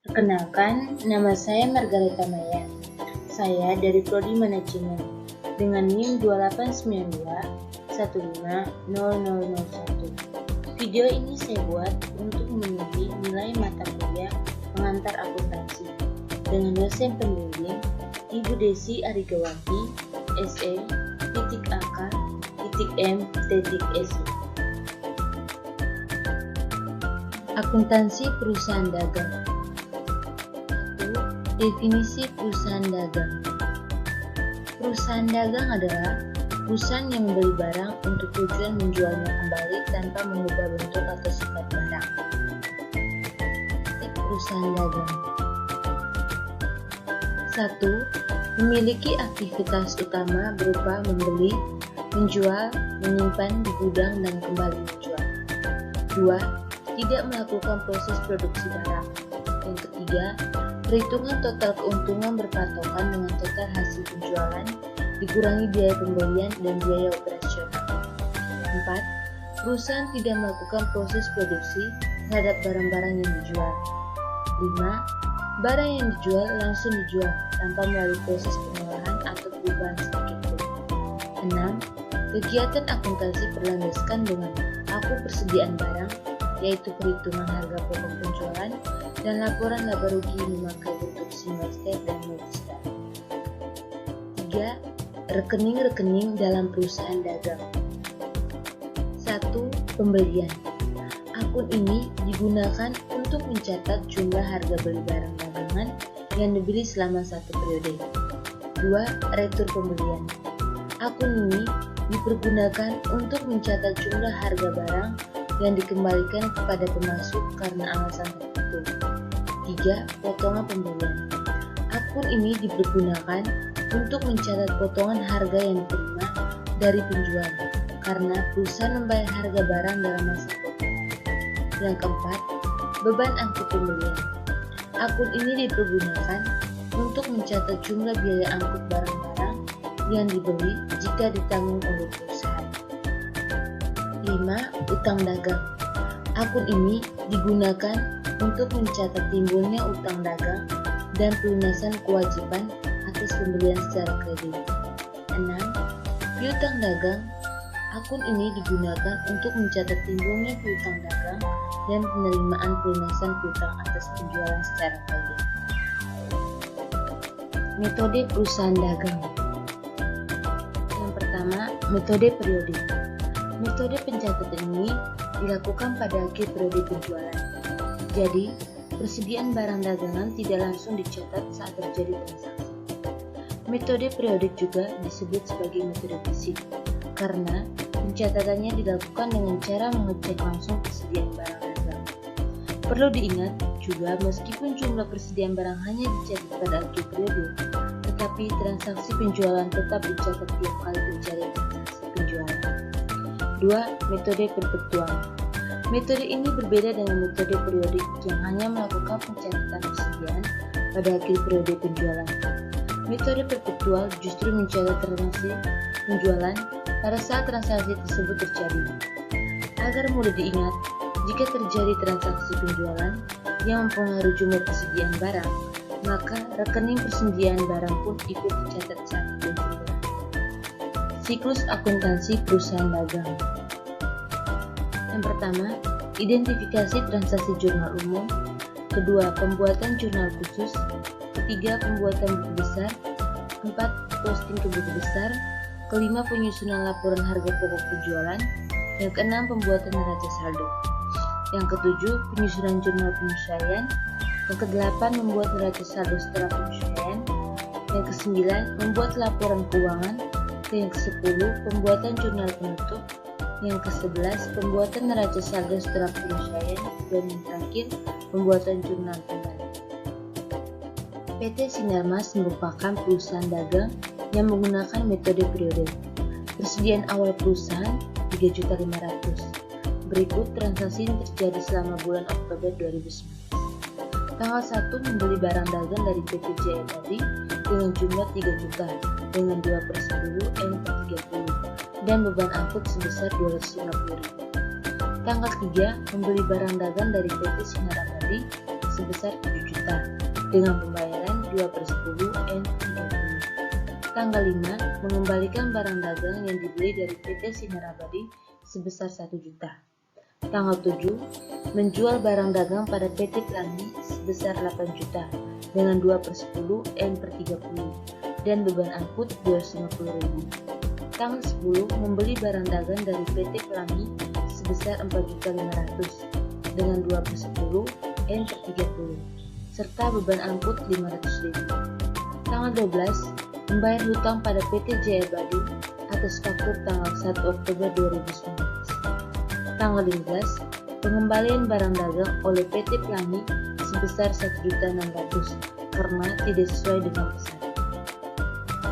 Perkenalkan, nama saya Margareta Maya. Saya dari Prodi Manajemen dengan NIM 2892150001. Video ini saya buat untuk memenuhi nilai mata kuliah pengantar akuntansi dengan dosen pembimbing Ibu Desi Arigawanti, SE.AK.M.SI. Akuntansi perusahaan dagang. 1. Definisi perusahaan dagang. Perusahaan dagang adalah perusahaan yang membeli barang untuk tujuan menjualnya kembali tanpa mengubah bentuk atau sifat barang. Perusahaan dagang. 1. Memiliki aktivitas utama berupa membeli, menjual, menyimpan di gudang dan kembali menjual. 2. Tidak melakukan proses produksi barang. Yang ketiga, perhitungan total keuntungan berpatokan dengan total hasil penjualan dikurangi biaya pembelian dan biaya operasional. 4. Perusahaan tidak melakukan proses produksi terhadap barang-barang yang dijual. 5. Barang yang dijual langsung dijual tanpa melalui proses pengolahan atau perubahan sedikitpun. 6. Kegiatan akuntansi berlandaskan dengan akun persediaan barang, yaitu perhitungan harga pokok penjualan dan laporan laba rugi memakai bentuk single step dan multi step. 3. Rekening-rekening dalam perusahaan dagang. 1. Pembelian. Akun ini digunakan untuk mencatat jumlah harga beli barang dagangan yang dibeli selama satu periode. 2. Retur pembelian. Akun ini dipergunakan untuk mencatat jumlah harga barang yang dikembalikan kepada pemasok karena alasan tertentu. 3. Potongan pembelian. Akun ini dipergunakan untuk mencatat potongan harga yang diterima dari penjual karena perusahaan membayar harga barang dalam masa potongan. Yang keempat, beban angkut pembelian. Akun ini dipergunakan untuk mencatat jumlah biaya angkut barang-barang yang dibeli jika ditanggung oleh perusahaan. 5. Utang dagang. Akun ini digunakan untuk mencatat timbulnya utang dagang dan pelunasan kewajiban atas pembelian secara kredit. 6. Piutang dagang. Akun ini digunakan untuk mencatat timbulnya piutang dagang dan penerimaan pelunasan piutang atas penjualan secara kredit. Metode perusahaan dagang. Yang pertama, metode periodik. Metode pencatatan ini dilakukan pada akhir periode penjualan. Jadi, persediaan barang dagangan tidak langsung dicatat saat terjadi transaksi. Metode periodik juga disebut sebagai metode fisik, karena pencatatannya dilakukan dengan cara mengecek langsung persediaan barang dagang. Perlu diingat juga meskipun jumlah persediaan barang hanya dicatat pada akhir periode, tetapi transaksi penjualan tetap dicatat tiap kali terjadi transaksi penjualan. 2. Metode perpetual. Metode ini berbeda dengan metode periodik yang hanya melakukan pencatatan persediaan pada akhir periode penjualan. Metode perpetual justru mencatat transaksi penjualan pada saat transaksi tersebut terjadi. Agar mudah diingat, jika terjadi transaksi penjualan yang mempengaruhi jumlah persediaan barang, maka rekening persediaan barang pun ikut dicatat saat penjualan. Siklus akuntansi perusahaan dagang. Yang pertama, identifikasi transaksi jurnal umum. Kedua, pembuatan jurnal khusus. Ketiga, pembuatan buku besar. 4. Posting ke buku besar. Kelima, penyusunan laporan harga pokok penjualan. Yang keenam, pembuatan neraca saldo. Yang ketujuh, penyusunan jurnal penyesuaian. Yang kedelapan, membuat neraca saldo setelah penyesuaian. Yang kesembilan, membuat laporan keuangan. Yang kesepuluh, pembuatan jurnal penutup. Yang ke-11, pembuatan neraca saldo setelah penyesuaian. Dan yang terakhir, pembuatan jurnal kembali. PT Sinarmas merupakan perusahaan dagang yang menggunakan metode periode. Persediaan awal perusahaan 3.500.000. Berikut transaksi yang terjadi selama bulan Oktober 2019. Tanggal 1 membeli barang dagang dari PT Jaya tadi dengan jumlah 3 juta dengan 2/10 M/30 dan beban angkut sebesar 250.000. Tanggal 3 membeli barang dagang dari PT Sinar Abadi sebesar 7 juta. juta dengan pembayaran 2/10 N30. Tanggal 5, mengembalikan barang dagang yang dibeli dari PT Sinar Abadi sebesar 1 juta. Tanggal 7, menjual barang dagang pada PT Pelangi sebesar 8 juta dengan 2/10 N/30 dan beban angkut 250.000. Tanggal 10, membeli barang dagang dari PT Pelangi sebesar 4.500.000 dengan 2/10 N/30 serta beban angkut 500.000. Tanggal 12, membayar hutang pada PT Jaya Abadi atas faktur tanggal 1 Oktober 2019. Tanggal 15, pengembalian barang dagang oleh PT Pelangi sebesar 1.600.000 karena tidak sesuai dengan pesan.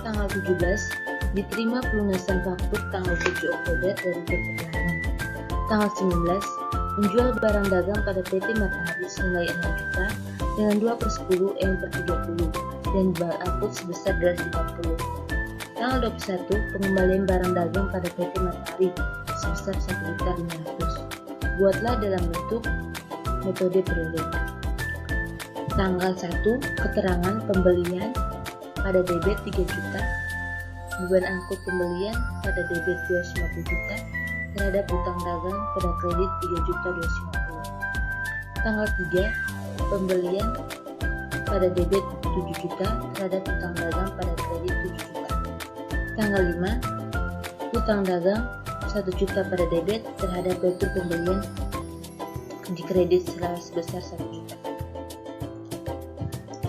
Tanggal 17, diterima pelunasan faktur tanggal 7 Oktober dari PT Pelangi. Tanggal 19, menjual barang dagang pada PT Matahari senilai 6 juta dengan 2/10 N/30 dan beban angkut sebesar 250. Tanggal 21, pengembalian barang dagang pada PT Matahari sebesar 1.500.000. Buatlah dalam bentuk metode periode. Tanggal 1, keterangan pembelian pada debit 3 juta, beban angkut pembelian pada debit 250 juta terhadap hutang dagang pada kredit 3.250. Tanggal 3, pembelian pada debit 7 juta terhadap hutang dagang pada kredit 7 juta. Tanggal 5, hutang dagang 1 juta pada debit terhadap retur pembelian di kredit sebesar 1 juta.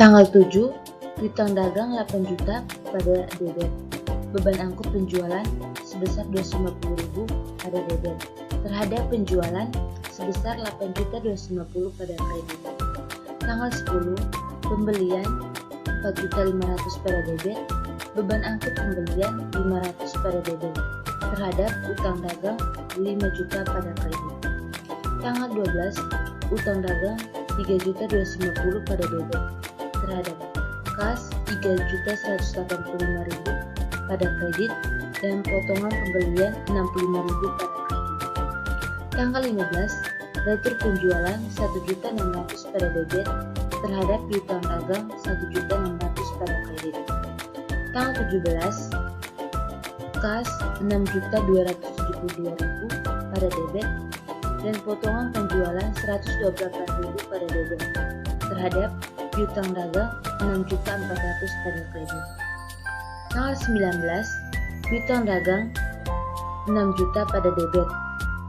Tanggal 7, hutang dagang 8 juta pada debit, beban angkut penjualan sebesar 250.000 pada debit terhadap penjualan sebesar 8.250.000 pada kredit. Tanggal 10, pembelian 4.500.000 pada debit, beban angkut pembelian 500 pada debit terhadap utang dagang 5 juta pada kredit. Tanggal 12, utang dagang 3.250.000 pada debit terhadap kas 3.185.000 pada kredit dan potongan pembelian 65.000 pada kredit. Tanggal 15, retur penjualan 1.600.000 pada debit terhadap piutang dagang 1.600.000 pada kredit. Tanggal 17, kas 6.272.000 pada debit dan potongan penjualan 128.000 pada debit terhadap piutang dagang 6.400.000 pada kredit. Tanggal 19, piutang dagang 6 juta pada debit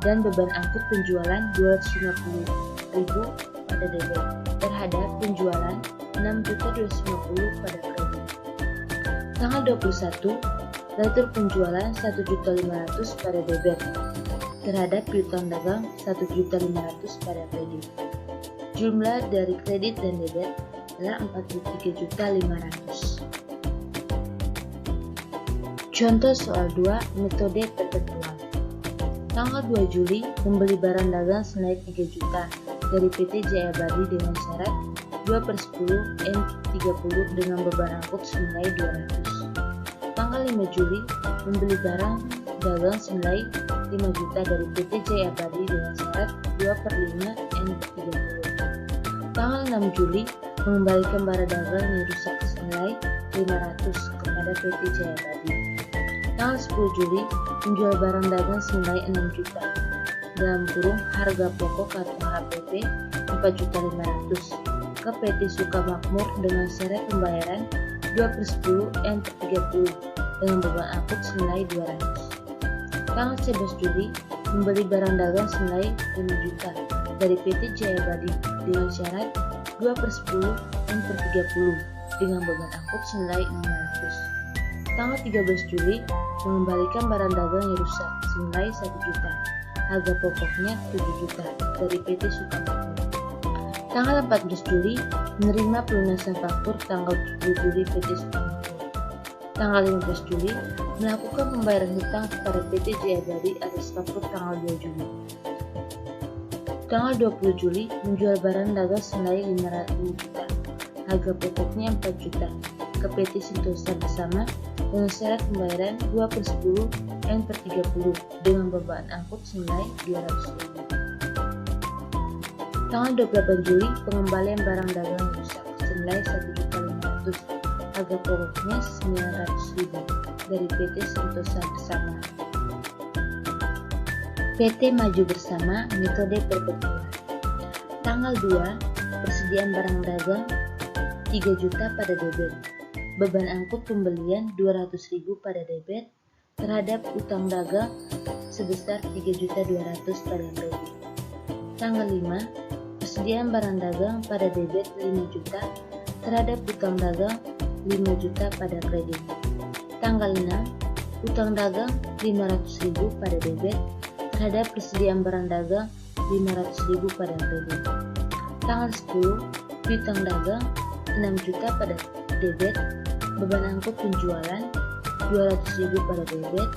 dan beban angkut penjualan 250.000 pada debit terhadap penjualan 6.250.000 pada kredit. Tanggal 21, retur penjualan 1.500.000 pada debit terhadap piutang dagang 1.500.000 pada kredit. Jumlah dari kredit dan debit adalah 43.500.000. Contoh soal 2, metode pertentuan. Tanggal 2 Juli, membeli barang dagang senilai 3 juta dari PT Jaya Abadi dengan syarat 2/10 N30 dengan beban angkut senilai 200. Tanggal 5 Juli, membeli barang dagang senilai 5 juta dari PT Jaya Abadi dengan syarat 2/5 N30. Tanggal 6 Juli, mengembalikan barang dagang yang rusak senilai 500 kepada PT Jaya Abadi. Tanggal 10 Juli, menjual barang dagang senilai 6 juta dalam kurung harga pokok atau HPP 4.500.000 ke PT Sukamakmur dengan syarat pembayaran 2/10 N/30 dengan beban angkut senilai 200. Tanggal 11 Juli, membeli barang dagang senilai 5 juta dari PT Jaya Abadi dengan syarat 2/10 N/30 dengan beban angkut senilai 500. Tanggal 13 Juli, mengembalikan barang dagang yang rusak senilai 1 juta, harga pokoknya 7 juta dari PT Sukamakmur. Tanggal 14 Juli, menerima pelunasan faktur tanggal 7 Juli PT Sukamakmur. Tanggal 15 Juli, melakukan pembayaran hutang kepada PT Jaya Abadi atas faktur tanggal 2 Juli. Tanggal 20 Juli, menjual barang dagang senilai 500 juta, harga pokoknya 4 juta, ke PT Sentosa Bersama dengan syarat pembayaran 2/10 N/30 dengan beban angkut senilai 200.000. Tanggal 28 Juli, pengembalian barang dagang rusak senilai 1.500.000, harga pokoknya 900.000 dari PT Sentosa Bersama. PT Maju Bersama, metode perbetulan. Tanggal 2, persediaan barang dagang 3 juta pada debit, beban angkut pembelian 200.000 pada debit, terhadap utang dagang sebesar 3.200.000 pada kredit. Tanggal 5, persediaan barang dagang pada debit 5 juta, terhadap utang dagang 5 juta pada kredit. Tanggal 6, utang dagang 500.000 pada debit, terhadap persediaan barang dagang 500.000 pada kredit. Tanggal 10, piutang dagang 6 juta pada debit, beban angkut penjualan 200.000 pada debit,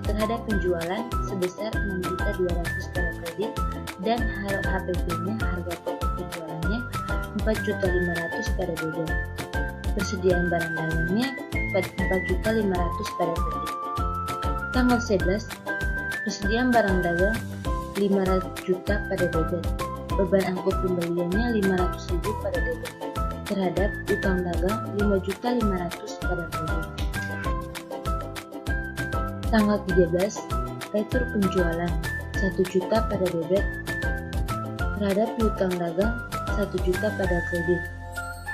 terhadap penjualan sebesar 6.200.000 pada kredit, dan HPP-nya, harga pokok penjualannya 4.500.000 pada debit. Persediaan barang dagangnya 4.500.000 pada kredit. Tanggal 11, persediaan barang dagang 500 juta pada debit, beban angkut pembeliannya 500.000 pada debit, terhadap utang dagang 5.500.000 pada kredit. Tanggal 13, retur penjualan 1 juta pada debit, terhadap piutang dagang 1 juta pada kredit.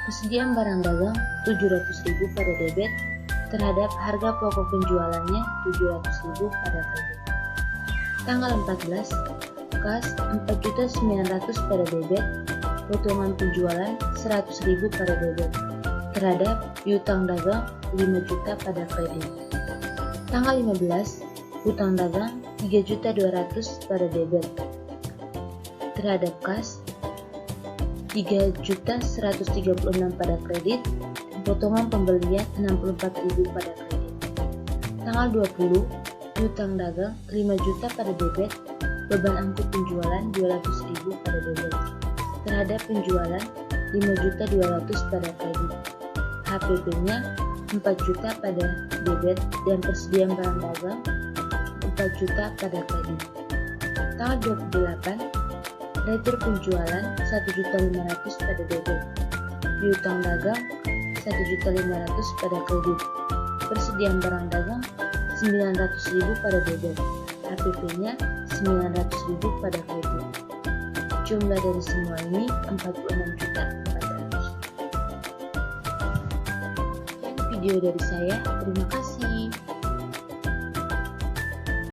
Persediaan barang dagang 700.000 pada debit, terhadap harga pokok penjualannya 700.000 pada kredit. Tanggal 14, kas 4.900.000 pada debit, potongan penjualan 100.000 pada debit, terhadap piutang dagang 5 juta pada kredit. Tanggal 15, utang dagang 3.200.000 pada debit, terhadap kas 3.136.000 pada kredit, potongan pembelian 64.000 pada kredit. Tanggal 20, utang dagang 5 juta pada debit, beban angkut penjualan 200.000 pada debit, terhadap penjualan 5.200.000 pada kredit. HPP-nya 4 juta pada debit dan persediaan barang dagang 4 juta pada kredit. Tanggal 28, retur penjualan 1.500.000 pada debit, piutang dagang 1.500.000 pada kredit. Persediaan barang dagang 900.000 pada debit, HPP-nya 900.000 pada kredit. Jumlah dari semua ini 46.400.000. Video dari saya, terima kasih.